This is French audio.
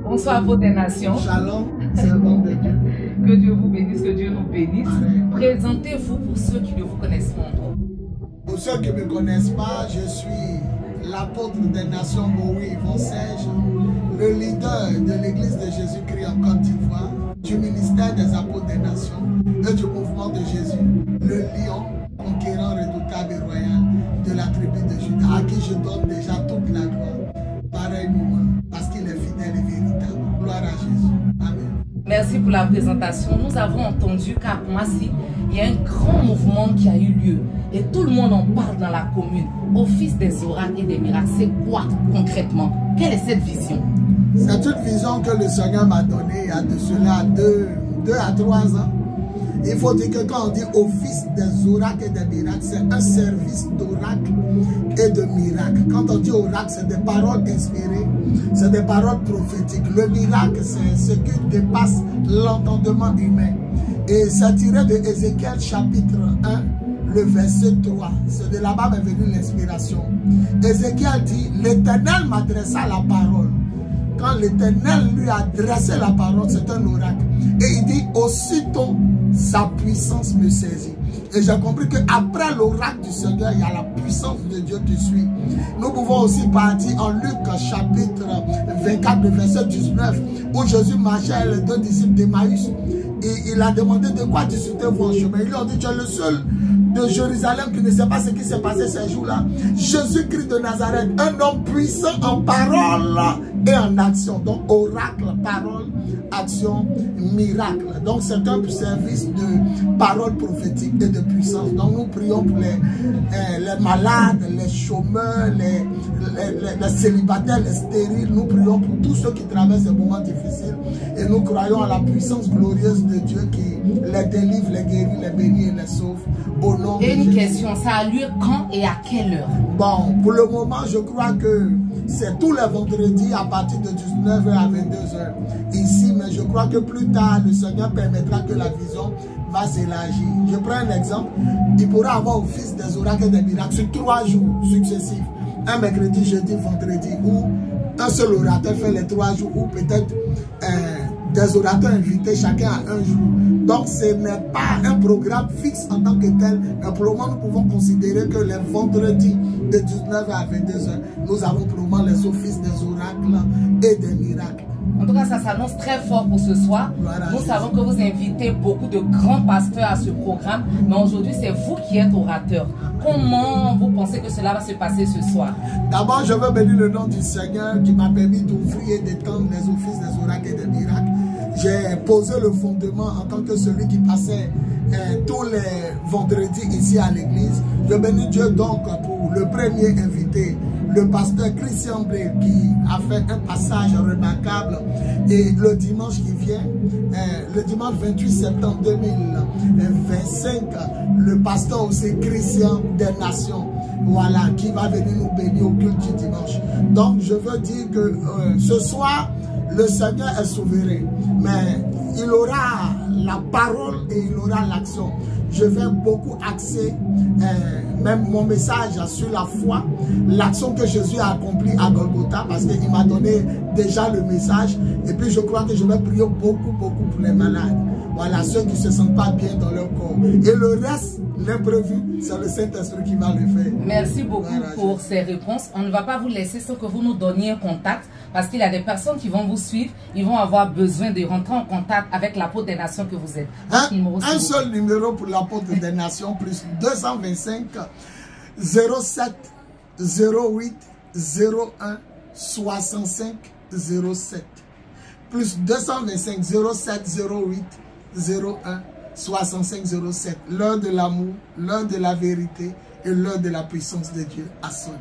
Bonsoir, apôtre des nations. Shalom, servant de Dieu. Que Dieu vous bénisse, que Dieu nous bénisse. Amen. Présentez-vous pour ceux qui ne vous connaissent pas encore. Pour ceux qui ne me connaissent pas, je suis l'apôtre des nations Moïse Yvon Serge, le leader de l'église de Jésus-Christ en Côte d'Ivoire, du ministère des apôtres des nations et du mouvement de Jésus, le lion conquérant, redoutable et royal de la tribu de Juda, à qui je donne déjà toute la gloire, pareillement, parce qu'il est fidèle et véritable. Gloire à Jésus. Amen. Merci pour la présentation. Nous avons entendu qu'à Koumassi, il y a un grand mouvement qui a eu lieu et tout le monde en parle dans la commune. Office des oracles et des miracles, c'est quoi concrètement? Quelle est cette vision? C'est une vision que le Seigneur m'a donnée il y a de cela 2 à 3 ans. Il faut dire que quand on dit office des oracles et des miracles, c'est un service d'oracles et de miracles. Quand on dit oracle, c'est des paroles inspirées, c'est des paroles prophétiques. Le miracle, c'est ce qui dépasse l'entendement humain. Et c'est tiré de Ézéchiel chapitre 1, le verset 3. C'est de là-bas m'est venue l'inspiration. Ézéchiel dit, l'Éternel m'adressa la parole. Quand l'Éternel lui a adressé la parole, c'est un oracle. Et il dit, aussitôt, sa puissance me saisit. Et j'ai compris qu'après l'oracle du Seigneur, il y a la puissance de Dieu qui suit. Nous pouvons aussi partir en Luc chapitre 24, verset 19, où Jésus marchait avec les 2 disciples d'Emmaüs. Et il a demandé de quoi discutez-vous en chemin. Ils lui ont dit, tu es le seul de Jérusalem qui ne sait pas ce qui s'est passé ces jours-là. Jésus-Christ de Nazareth, un homme puissant en parole et en action. Donc oracle, parole, action, miracle. Donc c'est un service de parole prophétique et de puissance. Donc nous prions pour les malades, les chômeurs, les célibataires, les stériles. Nous prions pour tous ceux qui traversent des moments difficiles. Et nous croyons à la puissance glorieuse de Dieu qui les délivre, les guérit, les bénit et les sauve. Au nom de Jésus. Et une question, ça a lieu quand et à quelle heure? Bon, pour le moment, je crois que c'est tous les vendredis à partir de 19h à 22h ici, mais je crois que plus tard, le Seigneur permettra que la vision va s'élargir. Je prends un exemple, il pourra avoir office des oracles et des miracles sur 3 jours successifs. Un mercredi, jeudi, vendredi, où un seul orateur fait les 3 jours, ou peut-être des orateurs invités, chacun à un jour. Donc ce n'est pas un programme fixe en tant que tel, mais pour le moment nous pouvons considérer que les vendredis de 19h à 22h, nous avons pour le moment les offices des oracles et des miracles. En tout cas, ça s'annonce très fort pour ce soir. Voilà, nous savons que vous invitez beaucoup de grands pasteurs à ce programme, mais aujourd'hui c'est vous qui êtes orateur. Comment vous pensez que cela va se passer ce soir? D'abord, je veux bénir le nom du Seigneur qui m'a permis d'ouvrir et d'étendre les offices des oracles et des miracles. J'ai posé le fondement en tant que celui qui passait tous les vendredis ici à l'église. Je bénis Dieu donc pour le premier invité, le pasteur Christian Blé, qui a fait un passage remarquable. Et le dimanche qui vient, le dimanche 28 septembre 2025, le pasteur aussi Christian des Nations, voilà, qui va venir nous bénir au culte du dimanche. Donc je veux dire que ce soir, le Seigneur est souverain, mais il aura la parole et il aura l'action. Je vais beaucoup axer même mon message sur la foi, l'action que Jésus a accomplie à Golgotha, parce qu'il m'a donné déjà le message. Et puis je crois que je vais prier beaucoup pour les malades. Voilà, ceux qui ne se sentent pas bien dans leur corps. Et le reste, l'imprévu, c'est le Saint-Esprit qui va le faire. Merci beaucoup pour ces réponses. On ne va pas vous laisser sans que vous nous donniez un contact, parce qu'il y a des personnes qui vont vous suivre, ils vont avoir besoin de rentrer en contact avec l'apôtre des nations que vous êtes. Un seul numéro pour l'apôtre des nations, plus 225 07 08 01 65 07. Plus 225 07 08 01 65 07. L'heure de l'amour, l'heure de la vérité et l'heure de la puissance de Dieu a sonné.